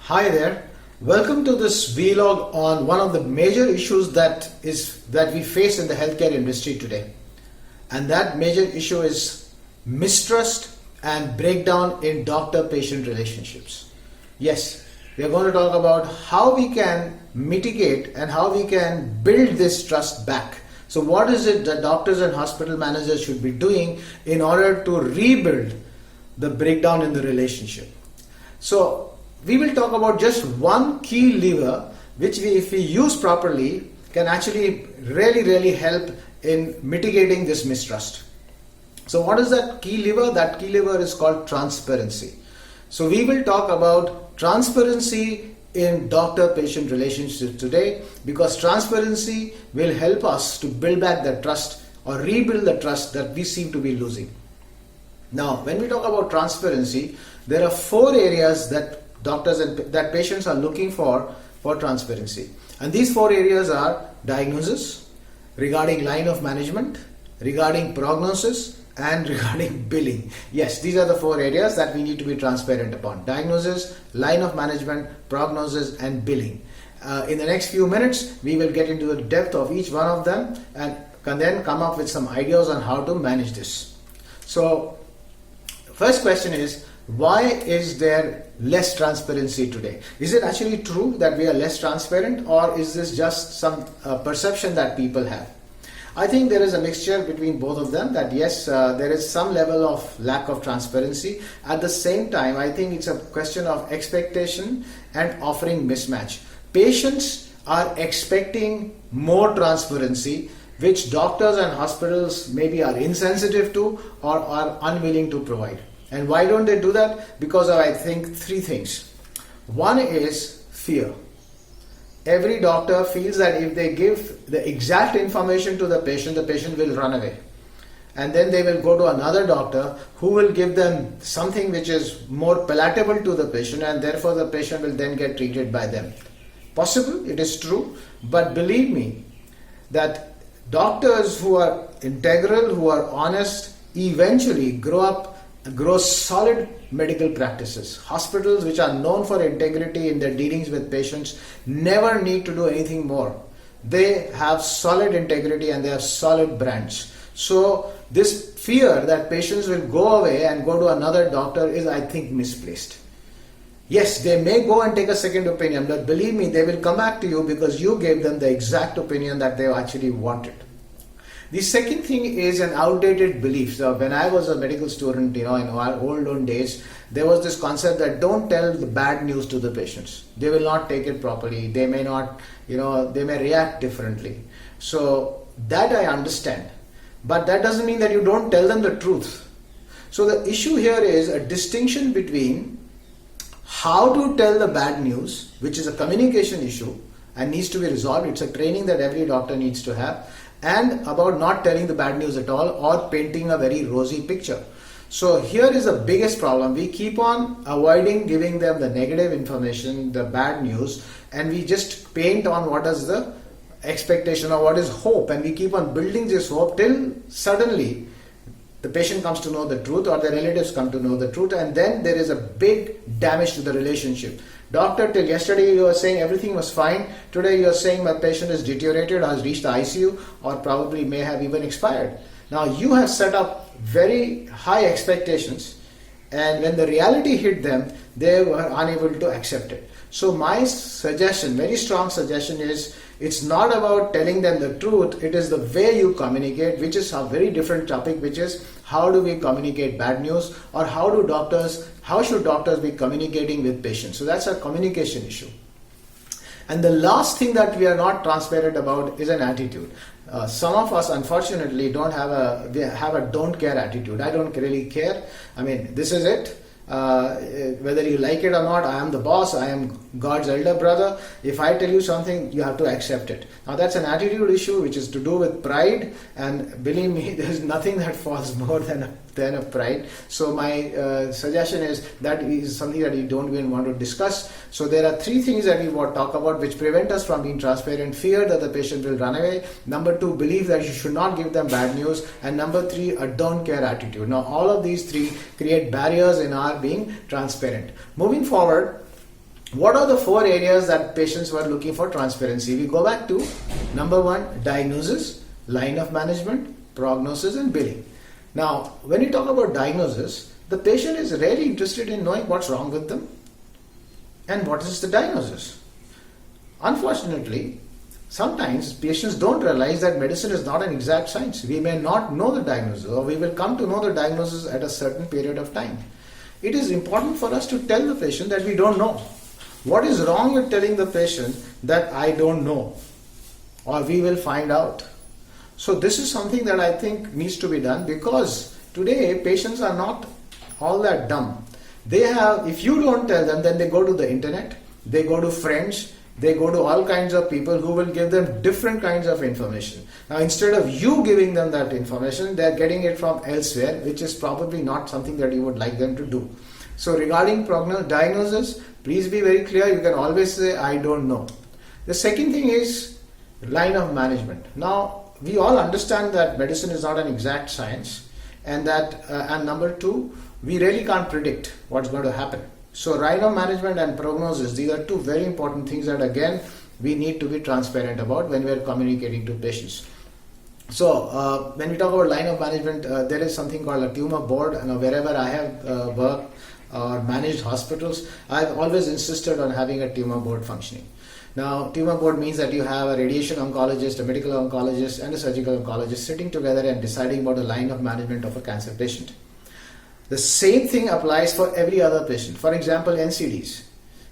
Hi there. Welcome to this vlog on one of the major issues that we face in the healthcare industry today. And that major issue is mistrust and breakdown in doctor-patient relationships. Yes, we are going to talk about how we can mitigate and how we can build this trust back. So what is it that doctors and hospital managers should be doing in order to rebuild the breakdown in the relationship? So we will talk about just one key lever which if we use properly can actually really help in mitigating this mistrust. So what is that key lever? That key lever is called transparency. So we will talk about transparency in doctor-patient relationships today, because transparency will help us to build back the trust or rebuild the trust that we seem to be losing. Now, when we talk about transparency, there are 4 areas that doctors and that patients are looking for transparency. And these 4 areas are diagnosis, regarding line of management, regarding prognosis, and regarding billing. Yes, these are the 4 areas that we need to be transparent upon: diagnosis, line of management, prognosis, and billing. In the next few minutes, we will get into the depth of each one of them and can then come up with some ideas on how to manage this. So, first question is, why is there less transparency today? Is it actually true that we are less transparent, or is this just some perception that people have? I think there is a mixture between both of them, that yes, there is some level of lack of transparency. At the same time, I think it's a question of expectation and offering mismatch. Patients are expecting more transparency, which doctors and hospitals maybe are insensitive to or are unwilling to provide. And why don't they do that? Because of, I think, 3 things. One is fear. Every doctor feels that if they give the exact information to the patient will run away. And then they will go to another doctor who will give them something which is more palatable to the patient, and therefore the patient will then get treated by them. Possible, it is true, but believe me that doctors who are integral, who are honest, eventually grow solid medical practices. Hospitals which are known for integrity in their dealings with patients never need to do anything more. They have solid integrity and they have solid brands. So this fear that patients will go away and go to another doctor is, I think, misplaced. Yes, they may go and take a second opinion, but believe me, they will come back to you because you gave them the exact opinion that they actually wanted. The second thing is an outdated belief. So when I was a medical student, in our old days, there was this concept that don't tell the bad news to the patients. They will not take it properly. They may not, they may react differently. So that I understand. But that doesn't mean that you don't tell them the truth. So the issue here is a distinction between how to tell the bad news, which is a communication issue and needs to be resolved. It's a training that every doctor needs to have. And about not telling the bad news at all or painting a very rosy picture. So here is the biggest problem. We keep on avoiding giving them the negative information, the bad news, and we just paint on what is the expectation or what is hope, and we keep on building this hope till suddenly the patient comes to know the truth or the relatives come to know the truth, and then there is a big damage to the relationship. Doctor, till yesterday you were saying everything was fine. Today you are saying my patient is deteriorated or has reached the ICU or probably may have even expired. Now you have set up very high expectations, and when the reality hit them, they were unable to accept it. So my suggestion, very strong suggestion, is it's not about telling them the truth, it is the way you communicate, which is a very different topic, which is how do we communicate bad news, or how should doctors be communicating with patients. So that's a communication issue. And the last thing that we are not transparent about is an attitude. Some of us, unfortunately, have a don't care attitude. I don't really care. I mean, this is it. Whether you like it or not, I am the boss, I am God's elder brother. If I tell you something, you have to accept it. Now that's an attitude issue which is to do with pride, and believe me, there is nothing that falls more than a pride. So my suggestion is that is something that you don't even want to discuss. So there are 3 things that we want to talk about which prevent us from being transparent. Fear that the patient will run away. Number 2, belief that you should not give them bad news. And number 3, a don't care attitude. Now all of these 3 create barriers in our being transparent. Moving forward, What are the 4 areas that patients were looking for transparency? We go back to number 1, diagnosis, line of management, prognosis, and billing. Now, when you talk about diagnosis, the patient is really interested in knowing what's wrong with them and what is the diagnosis. Unfortunately, sometimes patients don't realize that medicine is not an exact science. We may not know the diagnosis, or we will come to know the diagnosis at a certain period of time. It is important for us to tell the patient that we don't know. What is wrong with telling the patient that I don't know, or we will find out? So this is something that I think needs to be done, because today patients are not all that dumb. They have, if you don't tell them, then they go to the internet, they go to friends, they go to all kinds of people who will give them different kinds of information. Now, instead of you giving them that information, they are getting it from elsewhere, which is probably not something that you would like them to do. So regarding diagnosis, please be very clear. You can always say, I don't know. The second thing is line of management. Now, we all understand that medicine is not an exact science, and that, and number 2, we really can't predict what's going to happen. So line of management and prognosis, these are 2 very important things that again we need to be transparent about when we are communicating to patients. So when we talk about line of management, there is something called a tumor board, and wherever I have worked or managed hospitals, I've always insisted on having a tumor board functioning. Now, tumor board means that you have a radiation oncologist, a medical oncologist, and a surgical oncologist sitting together and deciding about the line of management of a cancer patient. The same thing applies for every other patient. For example, NCDs.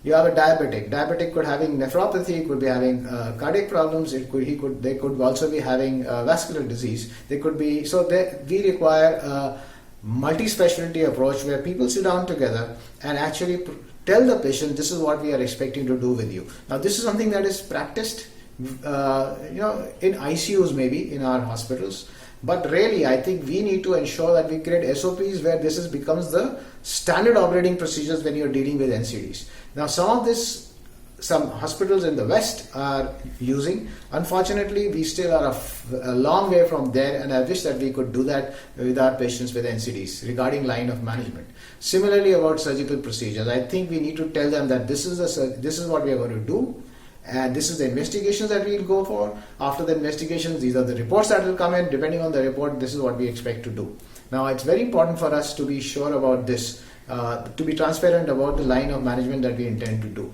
You have a diabetic. Diabetic could having nephropathy, could be having cardiac problems. They could also be having vascular disease. We require a multi-specialty approach where people sit down together and actually tell the patient, this is what we are expecting to do with you. Now, this is something that is practiced, in ICUs maybe in our hospitals. But really, I think we need to ensure that we create SOPs where this becomes the standard operating procedures when you're dealing with NCDs. Now, some hospitals in the West are using. Unfortunately, we still are a long way from there, and I wish that we could do that with our patients with NCDs regarding line of management. Similarly, about surgical procedures, I think we need to tell them that this is what we are going to do, and this is the investigations that we will go for. After the investigations, these are the reports that will come in. Depending on the report, this is what we expect to do. Now, it's very important for us to be sure about this, to be transparent about the line of management that we intend to do.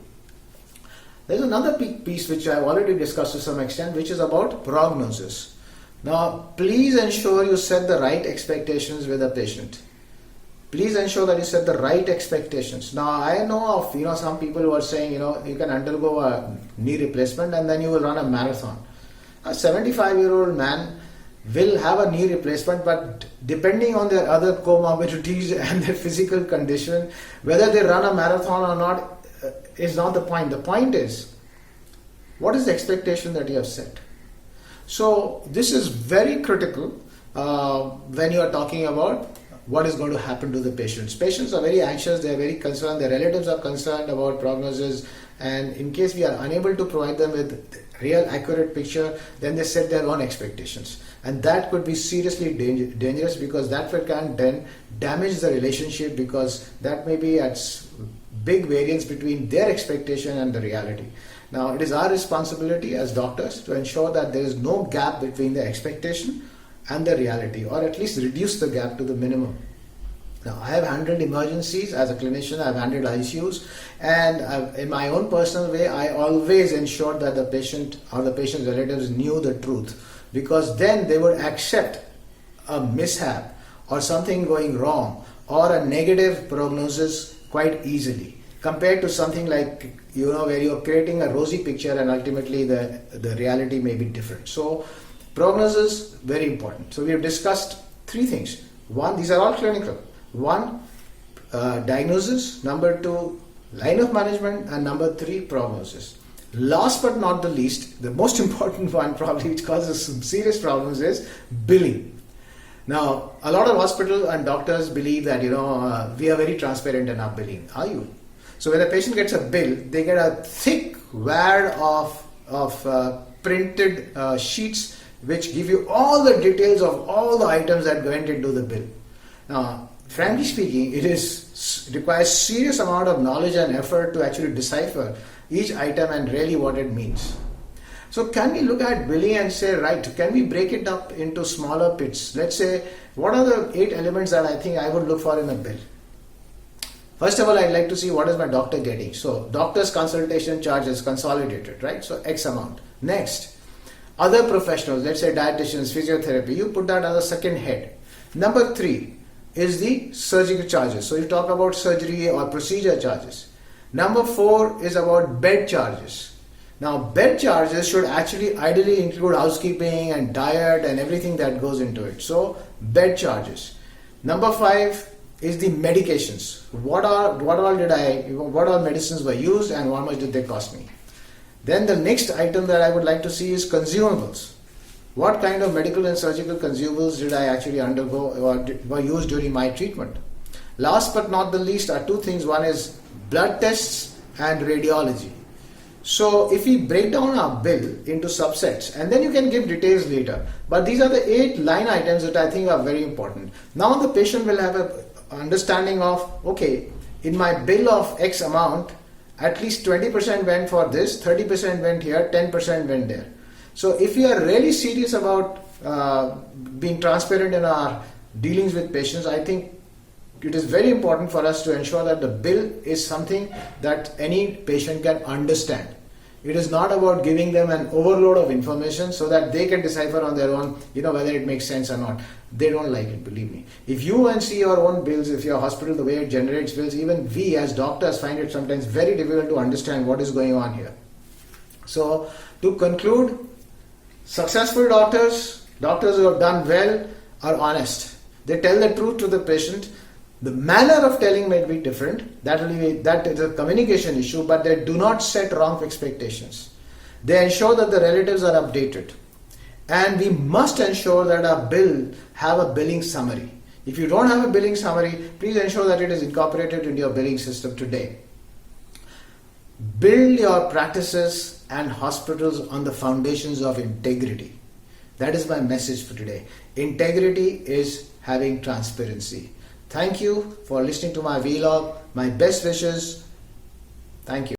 There's another piece which I've already discussed to some extent, which is about prognosis. Now, please ensure you set the right expectations with the patient. Please ensure that you set the right expectations. Now, I know of some people who are saying you can undergo a knee replacement and then you will run a marathon. A 75-year-old man will have a knee replacement, but depending on their other comorbidities and their physical condition, whether they run a marathon or not is not the point. The point is, what is the expectation that you have set? So this is very critical when you are talking about what is going to happen to the patients. Patients are very anxious, they are very concerned, their relatives are concerned about prognosis, and in case we are unable to provide them with real accurate picture, then they set their own expectations. And that could be seriously dangerous, because that can then damage the relationship, because that may be at big variance between their expectation and the reality. Now, it is our responsibility as doctors to ensure that there is no gap between the expectation and the reality, or at least reduce the gap to the minimum. Now, I have handled emergencies as a clinician, I have handled ICUs, and in my own personal way, I always ensured that the patient or the patient's relatives knew the truth, because then they would accept a mishap or something going wrong or a negative prognosis quite easily, compared to something like where you're creating a rosy picture and ultimately the reality may be different. So prognosis, very important. So we have discussed 3 things. 1, these are all clinical. 1, diagnosis. Number 2, line of management. And number 3, prognosis. Last but not the least, the most important one probably, which causes some serious problems, is billing. Now, a lot of hospitals and doctors believe that we are very transparent in our billing. Are you? So when a patient gets a bill, they get a thick wad of printed sheets which give you all the details of all the items that went into the bill. Now, frankly speaking, it is requires serious amount of knowledge and effort to actually decipher each item and really what it means. So can we look at billing and say, right, can we break it up into smaller bits? Let's say, what are the 8 elements that I think I would look for in a bill? First of all, I'd like to see what is my doctor getting. So doctor's consultation charges consolidated, right? So X amount. Next, other professionals, let's say dietitians, physiotherapy, you put that as a second head. Number 3 is the surgical charges. So you talk about surgery or procedure charges. Number 4 is about bed charges. Now, bed charges should actually ideally include housekeeping and diet and everything that goes into it. So, bed charges. Number 5 is the medications. What all medicines were used and how much did they cost me? Then the next item that I would like to see is consumables. What kind of medical and surgical consumables did I actually undergo or were used during my treatment? Last but not the least are 2 things. One is blood tests and radiology. So if we break down our bill into subsets, and then you can give details later, but these are the 8 line items that I think are very important. Now the patient will have an understanding of, okay, in my bill of X amount, at least 20% went for this, 30% went here, 10% went there. So if we are really serious about being transparent in our dealings with patients, I think it is very important for us to ensure that the bill is something that any patient can understand. It is not about giving them an overload of information so that they can decipher on their own, whether it makes sense or not. They don't like it, believe me. If you and see your own bills, if your hospital, the way it generates bills, even we as doctors find it sometimes very difficult to understand what is going on here. So to conclude, successful doctors who have done well are honest. They tell the truth to the patient. The manner of telling may be different, that is a communication issue, but they do not set wrong expectations. They ensure that the relatives are updated. And we must ensure that our bill have a billing summary. If you don't have a billing summary, please ensure that it is incorporated into your billing system today. Build your practices and hospitals on the foundations of integrity. That is my message for today. Integrity is having transparency. Thank you for listening to my vlog. My best wishes. Thank you.